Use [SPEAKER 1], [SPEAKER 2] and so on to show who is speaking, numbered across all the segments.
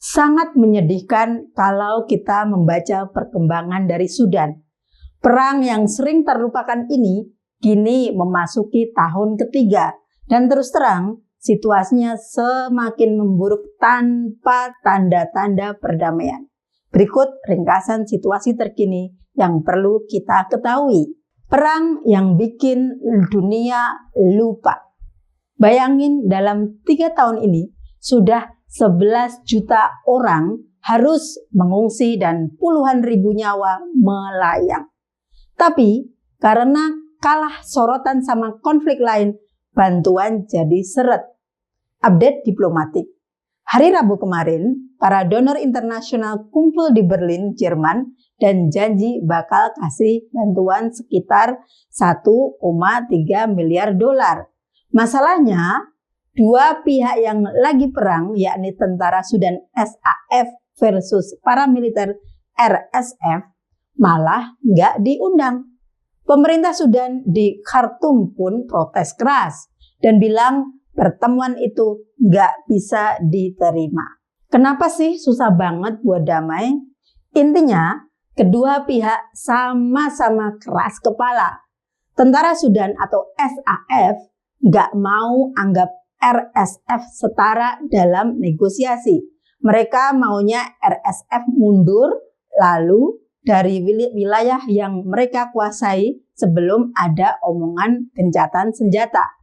[SPEAKER 1] Sangat menyedihkan kalau kita membaca perkembangan dari Sudan. Perang yang sering terlupakan ini kini memasuki tahun ketiga dan terus terang situasinya semakin memburuk tanpa tanda-tanda perdamaian. Berikut ringkasan situasi terkini yang perlu kita ketahui. Perang yang bikin dunia lupa. Bayangin dalam 3 tahun ini sudah 11 juta orang harus mengungsi dan puluhan ribu nyawa melayang. Tapi karena kalah sorotan sama konflik lain, bantuan jadi seret. Update diplomatik. Hari Rabu kemarin, para donor internasional kumpul di Berlin, Jerman, dan janji bakal kasih bantuan sekitar 1,3 miliar dolar. Masalahnya, dua pihak yang lagi perang, yakni tentara Sudan SAF versus paramiliter RSF, malah nggak diundang. Pemerintah Sudan di Khartoum pun protes keras dan bilang pertemuan itu nggak bisa diterima. Kenapa sih susah banget buat damai? Intinya, kedua pihak sama-sama keras kepala. Tentara Sudan atau SAF nggak mau anggap RSF setara dalam negosiasi. Mereka maunya RSF mundur lalu dari wilayah yang mereka kuasai sebelum ada omongan gencatan senjata.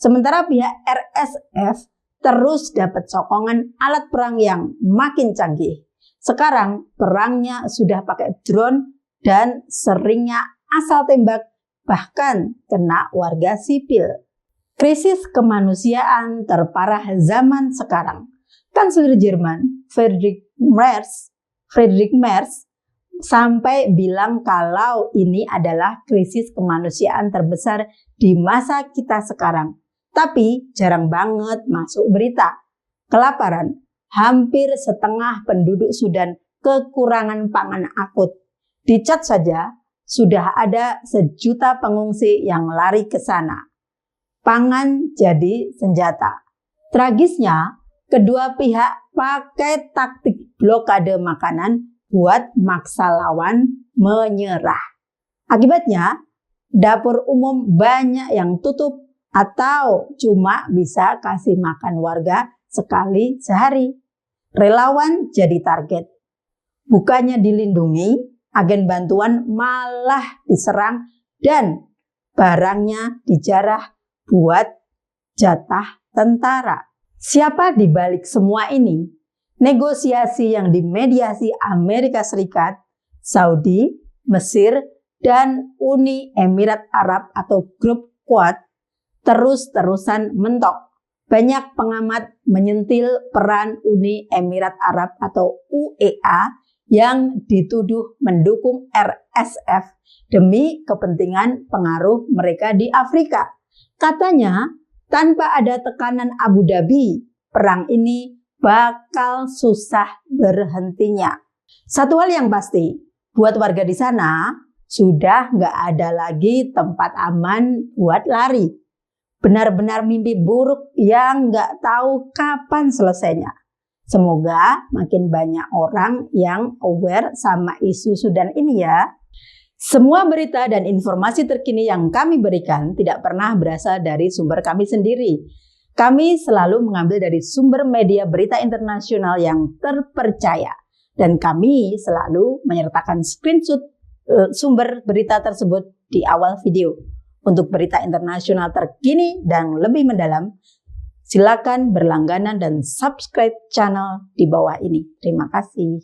[SPEAKER 1] Sementara pihak RSF terus dapat sokongan alat perang yang makin canggih. Sekarang perangnya sudah pakai drone dan seringnya asal tembak bahkan kena warga sipil. Krisis kemanusiaan terparah zaman sekarang. Kanselir Jerman Friedrich Merz sampai bilang kalau ini adalah krisis kemanusiaan terbesar di masa kita sekarang. Tapi jarang banget masuk berita. Kelaparan, hampir setengah penduduk Sudan kekurangan pangan akut. Di Chad saja sudah ada 1 juta pengungsi yang lari ke sana. Pangan jadi senjata. Tragisnya, kedua pihak pakai taktik blokade makanan buat maksa lawan menyerah. Akibatnya, dapur umum banyak yang tutup atau cuma bisa kasih makan warga sekali sehari. Relawan jadi target. Bukannya dilindungi, agen bantuan malah diserang dan barangnya dijarah buat jatah tentara. Siapa di balik semua ini? Negosiasi yang dimediasi Amerika Serikat, Saudi, Mesir, dan Uni Emirat Arab atau Grup Quad terus-terusan mentok. Banyak pengamat menyentil peran Uni Emirat Arab atau UEA yang dituduh mendukung RSF demi kepentingan pengaruh mereka di Afrika. Katanya, tanpa ada tekanan Abu Dhabi, perang ini bakal susah berhentinya. Satu hal yang pasti, buat warga di sana, sudah nggak ada lagi tempat aman buat lari. Benar-benar mimpi buruk yang nggak tahu kapan selesainya. Semoga makin banyak orang yang aware sama isu Sudan ini ya. Semua berita dan informasi terkini yang kami berikan tidak pernah berasal dari sumber kami sendiri. Kami selalu mengambil dari sumber media berita internasional yang terpercaya. Dan kami selalu menyertakan screenshot sumber berita tersebut di awal video. Untuk berita internasional terkini dan lebih mendalam, silakan berlangganan dan subscribe channel di bawah ini. Terima kasih.